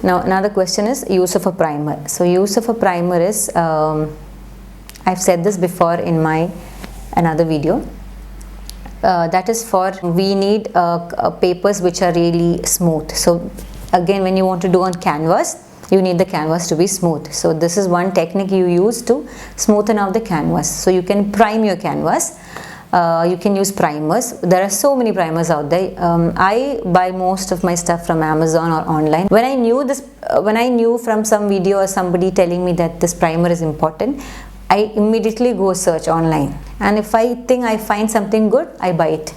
Now another question is use of a primer. So use of a primer is, I've said this before in my another video, that is for, we need papers which are really smooth. So again, when you want to do on canvas, you need the canvas to be smooth. So this is one technique you use to smoothen out the canvas. So you can prime your canvas. You can use primers. There are so many primers out there. I buy most of my stuff from Amazon or online. When I knew this, when I knew from some video or somebody telling me that this primer is important, I immediately go search online, and if I think I find something good, I buy it.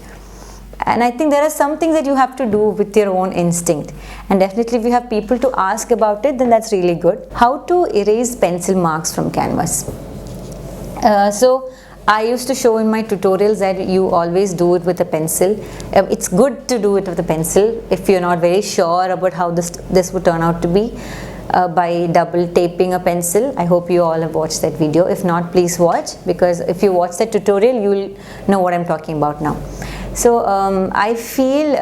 And I think there are some things that you have to do with your own instinct, and definitely if you have people to ask about it, then that's really good. How to erase pencil marks from canvas. So I used to show in my tutorials that you always do it with a pencil. It's good to do it with a pencil if you're not very sure about how this would turn out to be. By double taping a pencil. I hope you all have watched that video. If not, please watch, because if you watch that tutorial, you will know what I'm talking about now. So I feel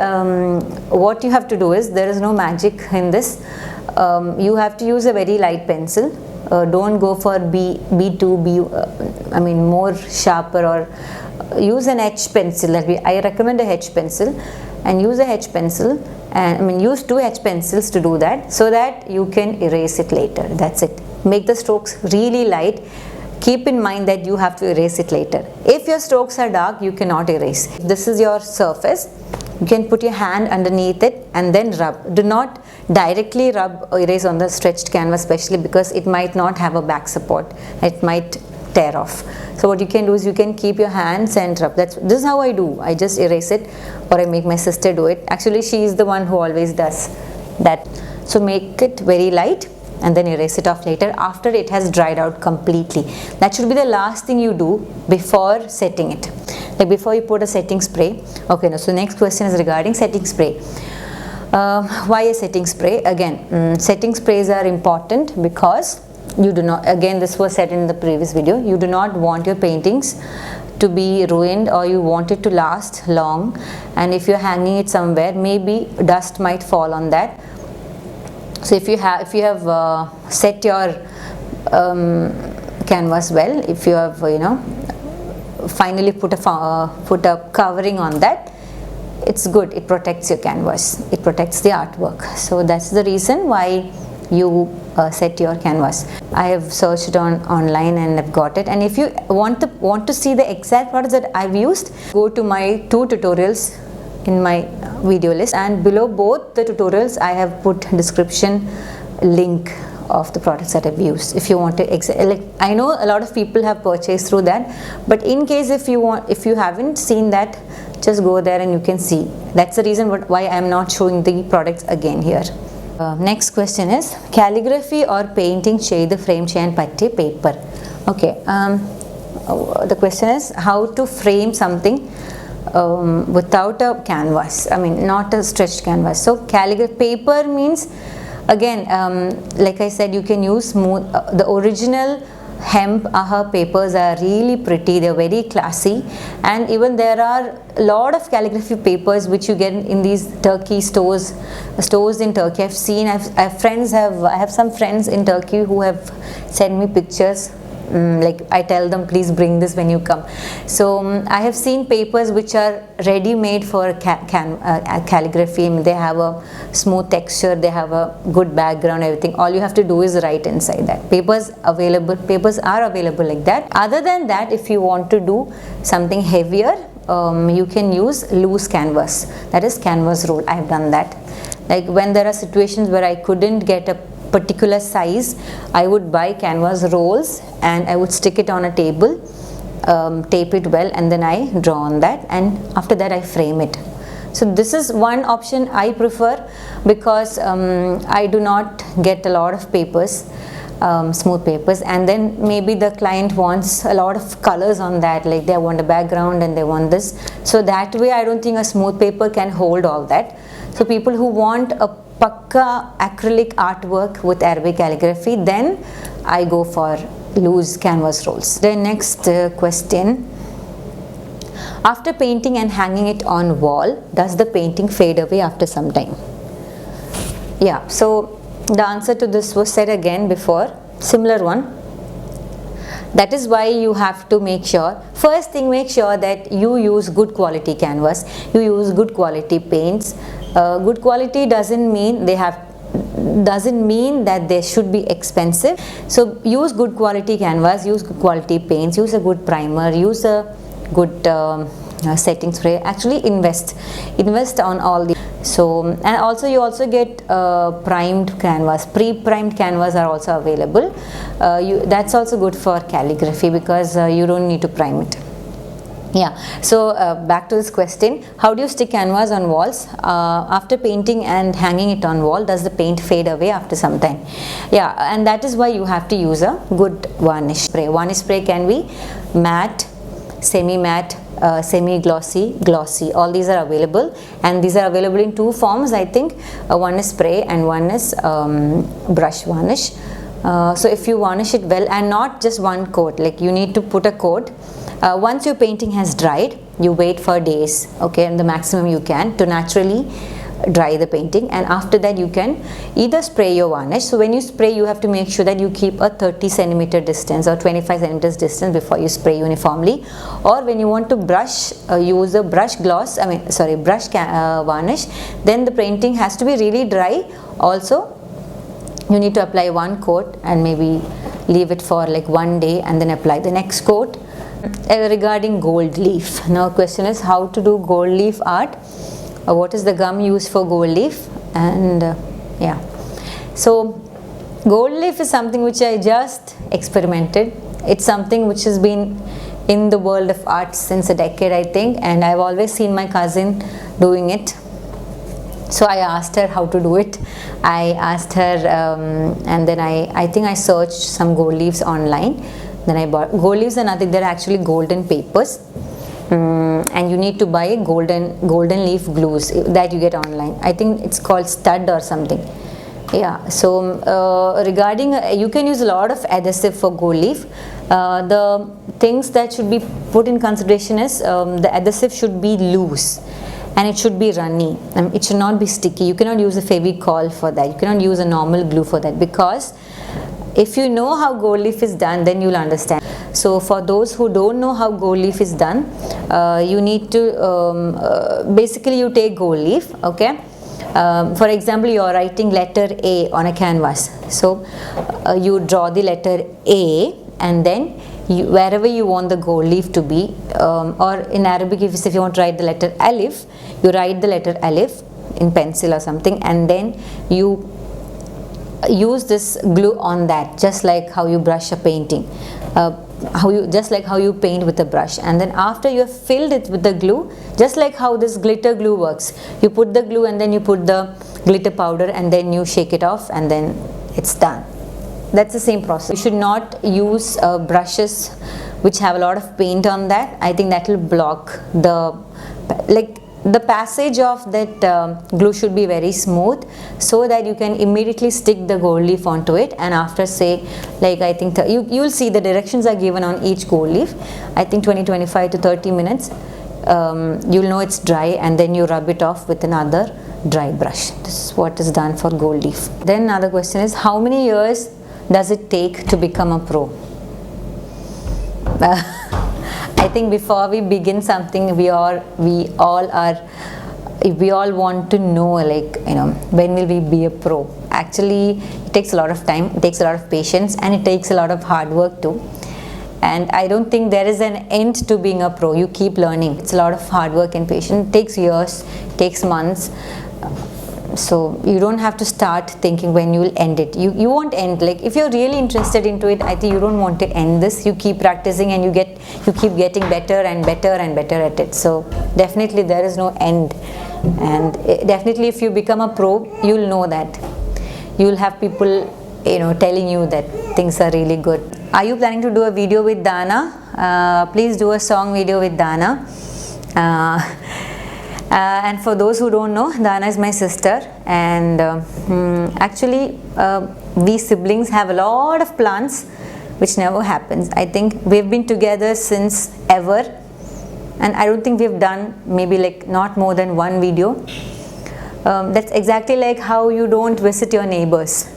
what you have to do is, there is no magic in this. You have to use a very light pencil. Don't go for B2, I mean more sharper, or use an H pencil. I recommend a H pencil, and use a H pencil, and use 2 H pencils to do that, so that you can erase it later. That's it. Make the strokes really light. Keep in mind that you have to erase it later. If your strokes are dark, you cannot erase. This is your surface. You can put your hand underneath it and then rub. Do not directly rub or erase on the stretched canvas, especially because it might not have a back support. It might tear off. So what you can do is you can keep your hands and rub. This is how I do. I just erase it, or I make my sister do it. Actually, she is the one who always does that. So make it very light and then erase it off later after it has dried out completely. That should be the last thing you do before setting it, like before you put a setting spray. Okay, now so next question is regarding setting spray. Why a setting spray? Again, setting sprays are important because you do not, again this was said in the previous video, you do not want your paintings to be ruined, or you want it to last long, and if you're hanging it somewhere, maybe dust might fall on that. So if you have set your canvas well, if you have finally put a covering on that, it's good. It protects your canvas, it protects the artwork. So that's the reason why you set your canvas. I have searched online and I've got it. And if you want to see the exact products that I've used, go to my 2 tutorials in my video list, and below both the tutorials I have put description link of the products that I've used. If you want to, I know a lot of people have purchased through that, but in case if you haven't seen that, just go there and you can see. That's the reason why I'm not showing the products again here. Next question is calligraphy or painting shade the frame chain patti paper. Okay, the question is how to frame something without a canvas, not a stretched canvas. So calligraphy paper means, again, like I said, you can use smooth, the original hemp papers are really pretty, they're very classy, and even there are a lot of calligraphy papers which you get in these Turkey stores in Turkey. I have some friends in Turkey who have sent me pictures. Like I tell them, please bring this when you come. So I have seen papers which are ready made for calligraphy. They have a smooth texture, they have a good background, everything. All you have to do is write inside that. Papers are available like that. Other than that, if you want to do something heavier, you can use loose canvas, that is canvas roll. I have done that. Like when there are situations where I couldn't get a particular size, I would buy canvas rolls and I would stick it on a table, tape it well, and then I draw on that, and after that I frame it. So this is one option I prefer, because I do not get a lot of papers, smooth papers, and then maybe the client wants a lot of colors on that, like they want a background and they want this. So that way I don't think a smooth paper can hold all that. So people who want a pakka acrylic artwork with Arabic calligraphy, then I go for loose canvas rolls. The next question: after painting and hanging it on wall, does the painting fade away after some time? Yeah, so the answer to this was said again before, similar one. That is why you have to make sure, first thing, make sure that you use good quality canvas, you use good quality paints. Good quality doesn't mean that they should be expensive. So use good quality canvas, use good quality paints, use a good primer, use a good setting spray. Actually invest on all the. So, and also you also get primed canvas, pre-primed canvas are also available. That's also good for calligraphy because you don't need to prime it. Yeah, so back to this question, how do you stick canvas on walls? After painting and hanging it on wall, does the paint fade away after some time? Yeah, and that is why you have to use a good varnish spray. Varnish spray can be matte, semi-matte, semi-glossy, glossy. All these are available, and these are available in two forms, I think. One is spray and one is brush varnish. So if you varnish it well, and not just one coat, like you need to put a coat. Once your painting has dried, you wait for days, okay, and the maximum you can to naturally dry the painting, and after that you can either spray your varnish. So when you spray, you have to make sure that you keep a 30 centimeter distance or 25 centimeters distance before you spray uniformly. Or when you want to brush, use a brush gloss, brush varnish, then the painting has to be really dry. Also, you need to apply one coat and maybe leave it for like one day and then apply the next coat. Regarding gold leaf, now question is how to do gold leaf art. What is the gum used for gold leaf? And yeah, so gold leaf is something which I just experimented. It's something which has been in the world of art since a decade, I think, and I've always seen my cousin doing it. So I asked her how to do it. I asked her and then I think I searched some gold leaves online. Then I bought gold leaves, are nothing, they're actually golden papers. And you need to buy golden leaf glues that you get online. I think it's called stud or something. Yeah, so regarding you can use a lot of adhesive for gold leaf. The things that should be put in consideration is the adhesive should be loose and it should be runny. It should not be sticky. You cannot use a Fevicol for that. You cannot use a normal glue for that, because if you know how gold leaf is done, then you'll understand. So for those who don't know how gold leaf is done, you need to basically you take gold leaf, okay. For example, you are writing letter A on a canvas. So you draw the letter A, and then wherever you want the gold leaf to be, or in Arabic, if you want to write the letter Alif, you write the letter Alif in pencil or something, and then you use this glue on that, just like how you brush a painting, just like how you paint with a brush. And then after you have filled it with the glue, just like how this glitter glue works, you put the glue and then you put the glitter powder and then you shake it off and then it's done. That's the same process. You should not use brushes which have a lot of paint on that. I think that will block the passage of that glue should be very smooth, so that you can immediately stick the gold leaf onto it. And after, say, like I think you will see the directions are given on each gold leaf. I think 25 to 30 minutes you'll know it's dry, and then you rub it off with another dry brush. This is what is done for gold leaf. Then another question is, how many years does it take to become a pro? I think before we begin something, we all want to know, like, when will we be a pro? Actually, it takes a lot of time, it takes a lot of patience, and it takes a lot of hard work too. And I don't think there is an end to being a pro. You keep learning. It's a lot of hard work and patience. It takes years, it takes months. So you don't have to start thinking when you will end it. You won't end. Like, if you're really interested into it, I think you don't want to end this. You keep practicing and you keep getting better and better and better at it. So definitely there is no end. And definitely if you become a pro, you'll know that. You'll have people telling you that things are really good. Are you planning to do a video with Dana? Please do a song video with Dana. And for those who don't know, Dana is my sister, and actually we siblings have a lot of plans which never happens. I think we've been together since ever, and I don't think we've done maybe like not more than one video. That's exactly like how you don't visit your neighbors.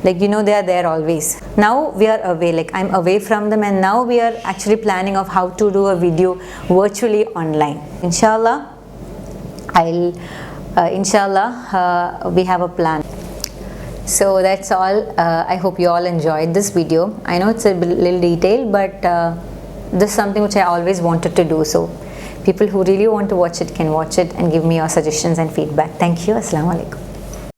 Like, you know, they are there always. Now we are away, like I'm away from them, and now we are actually planning of how to do a video virtually online. Inshallah, we have a plan. So that's all. I hope you all enjoyed this video. I know it's a little detailed, but this is something which I always wanted to do. So people who really want to watch it can watch it and give me your suggestions and feedback. Thank you. Assalamu alaikum.